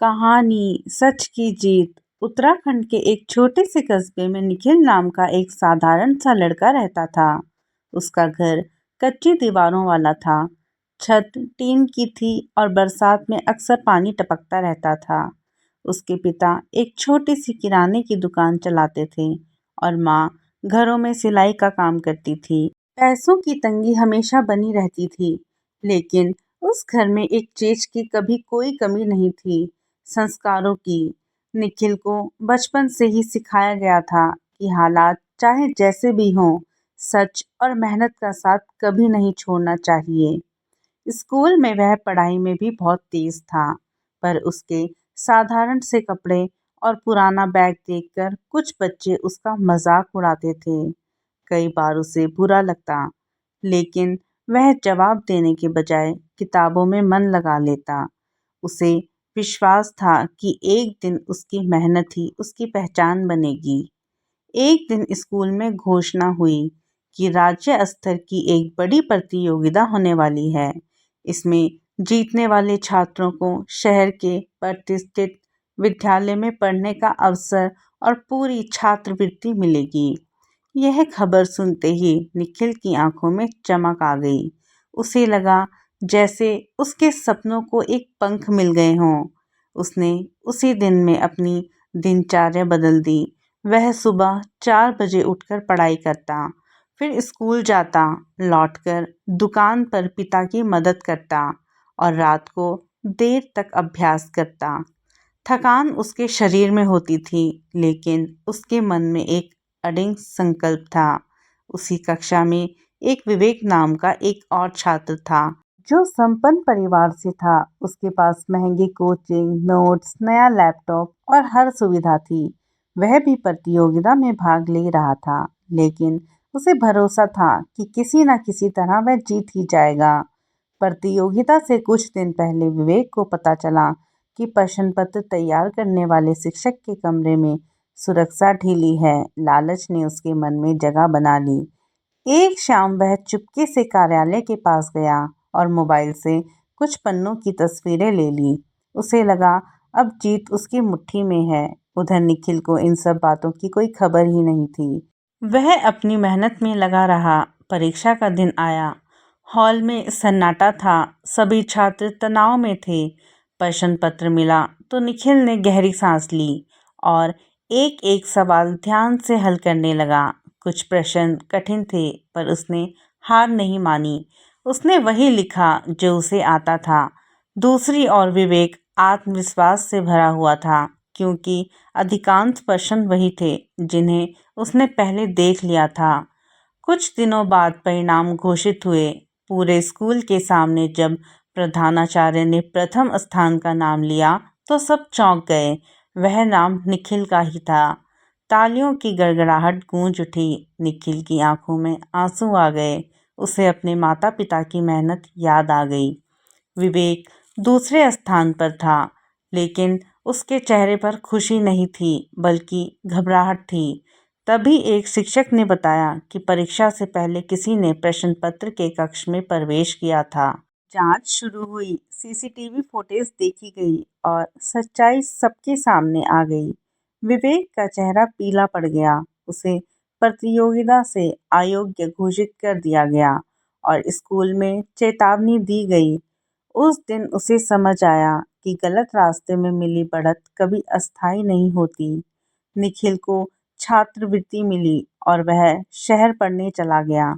कहानी सच की जीत। उत्तराखंड के एक छोटे से कस्बे में निखिल नाम का एक साधारण सा लड़का रहता था। उसका घर कच्ची दीवारों वाला था। छत टीन की थी और बरसात में अक्सर पानी टपकता रहता था। उसके पिता एक छोटी सी किराने की दुकान चलाते थे और माँ घरों में सिलाई का काम करती थी। पैसों की तंगी हमेशा बनी रहती थी, लेकिन उस घर में एक चीज की कभी कोई कमी नहीं थी, संस्कारों की। निखिल को बचपन से ही सिखाया गया था कि हालात चाहे जैसे भी हों, सच और मेहनत का साथ कभी नहीं छोड़ना चाहिए। स्कूल में वह पढ़ाई में भी बहुत तेज था, पर उसके साधारण से कपड़े और पुराना बैग देखकर कुछ बच्चे उसका मजाक उड़ाते थे। कई बार उसे बुरा लगता, लेकिन वह जवाब देने के बजाय किताबों में मन लगा लेता। उसे विश्वास था कि एक दिन उसकी मेहनत ही उसकी पहचान बनेगी। एक दिन स्कूल में घोषणा हुई कि राज्य स्तर की एक बड़ी प्रतियोगिता होने वाली है। इसमें जीतने वाले छात्रों को शहर के प्रतिष्ठित विद्यालय में पढ़ने का अवसर और पूरी छात्रवृत्ति मिलेगी। यह खबर सुनते ही निखिल की आंखों में चमक आ गई। उसे लगा जैसे उसके सपनों को एक पंख मिल गए हों। उसने उसी दिन में अपनी दिनचर्या बदल दी। वह सुबह 4 बजे उठकर पढ़ाई करता, फिर स्कूल जाता, लौटकर दुकान पर पिता की मदद करता और रात को देर तक अभ्यास करता। थकान उसके शरीर में होती थी, लेकिन उसके मन में एक अडिग संकल्प था। उसी कक्षा में एक विवेक नाम का एक और छात्र था, जो संपन्न परिवार से था। उसके पास महंगी कोचिंग, नोट्स, नया लैपटॉप और हर सुविधा थी। वह भी प्रतियोगिता में भाग ले रहा था, लेकिन उसे भरोसा था कि किसी न किसी तरह वह जीत ही जाएगा। प्रतियोगिता से कुछ दिन पहले विवेक को पता चला कि प्रश्न पत्र तैयार करने वाले शिक्षक के कमरे में सुरक्षा ढीली है। लालच ने उसके मन में जगह बना ली। एक शाम वह चुपके से कार्यालय के पास गया और मोबाइल से कुछ पन्नों की तस्वीरें ले ली। उसे लगा अब जीत उसकी मुट्ठी में है। उधर निखिल को इन सब बातों की कोई खबर ही नहीं थी। वह अपनी मेहनत में लगा रहा। परीक्षा का दिन आया। हॉल में सन्नाटा था। सभी छात्र तनाव में थे। प्रश्न पत्र मिला तो निखिल ने गहरी सांस ली और एक एक सवाल ध्यान से हल करने लगा। कुछ प्रश्न कठिन थे, पर उसने हार नहीं मानी। उसने वही लिखा जो उसे आता था। दूसरी ओर विवेक आत्मविश्वास से भरा हुआ था, क्योंकि अधिकांश प्रश्न वही थे जिन्हें उसने पहले देख लिया था। कुछ दिनों बाद परिणाम घोषित हुए। पूरे स्कूल के सामने जब प्रधानाचार्य ने प्रथम स्थान का नाम लिया तो सब चौंक गए। वह नाम निखिल का ही था। तालियों की गड़गड़ाहट गूंज उठी। निखिल की आंखों में आंसू आ गए। उसे अपने माता पिता की मेहनत याद आ गई। विवेक दूसरे स्थान पर था, लेकिन उसके चेहरे पर खुशी नहीं थी, बल्कि घबराहट थी। तभी एक शिक्षक ने बताया कि परीक्षा से पहले किसी ने प्रश्न पत्र के कक्ष में प्रवेश किया था। जांच शुरू हुई। सीसीटीवी फुटेज देखी गई और सच्चाई सबके सामने आ गई। विवेक का चेहरा पीला पड़ गया। उसे प्रतियोगिता से अयोग्य घोषित कर दिया गया और स्कूल में चेतावनी दी गई। उस दिन उसे समझ आया कि गलत रास्ते में मिली बढ़त कभी अस्थायी नहीं होती। निखिल को छात्रवृत्ति मिली और वह शहर पढ़ने चला गया।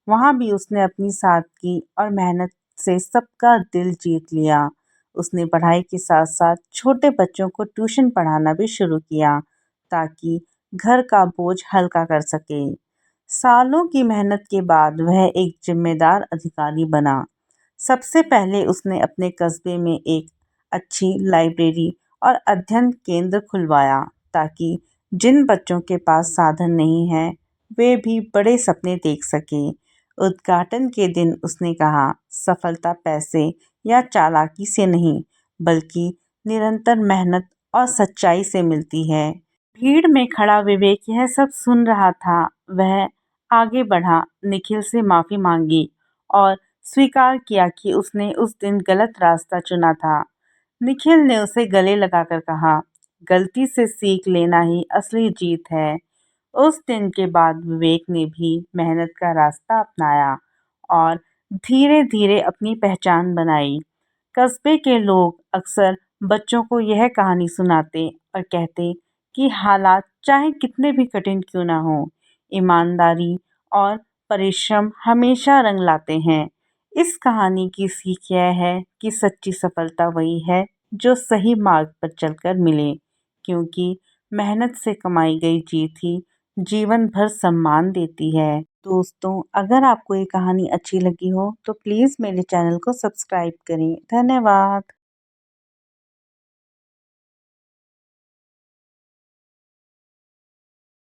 वहाँ भी उसने अपनी सादगी और मेहनत से सबका दिल जीत लिया। उसने पढ़ाई के साथ साथ छोटे बच्चों को ट्यूशन पढ़ाना भी शुरू किया, ताकि घर का बोझ हल्का कर सके। सालों की मेहनत के बाद वह एक जिम्मेदार अधिकारी बना। सबसे पहले उसने अपने कस्बे में एक अच्छी लाइब्रेरी और अध्ययन केंद्र खुलवाया, ताकि जिन बच्चों के पास साधन नहीं है वे भी बड़े सपने देख सकें। उद्घाटन के दिन उसने कहा, सफलता पैसे या चालाकी से नहीं, बल्कि निरंतर मेहनत और सच्चाई से मिलती है। भीड़ में खड़ा विवेक यह सब सुन रहा था। वह आगे बढ़ा, निखिल से माफी मांगी और स्वीकार किया कि उसने उस दिन गलत रास्ता चुना था। निखिल ने उसे गले लगाकर कहा, गलती से सीख लेना ही असली जीत है। उस दिन के बाद विवेक ने भी मेहनत का रास्ता अपनाया और धीरे धीरे अपनी पहचान बनाई। कस्बे के लोग अक्सर बच्चों को यह कहानी सुनाते और कहते कि हालात चाहे कितने भी कठिन क्यों ना हो, ईमानदारी और परिश्रम हमेशा रंग लाते हैं। इस कहानी की सीख यह है कि सच्ची सफलता वही है जो सही मार्ग पर चलकर मिले, क्योंकि मेहनत से कमाई गई जीत ही जीवन भर सम्मान देती है। दोस्तों, अगर आपको ये कहानी अच्छी लगी हो तो प्लीज़ मेरे चैनल को सब्सक्राइब करें। धन्यवाद।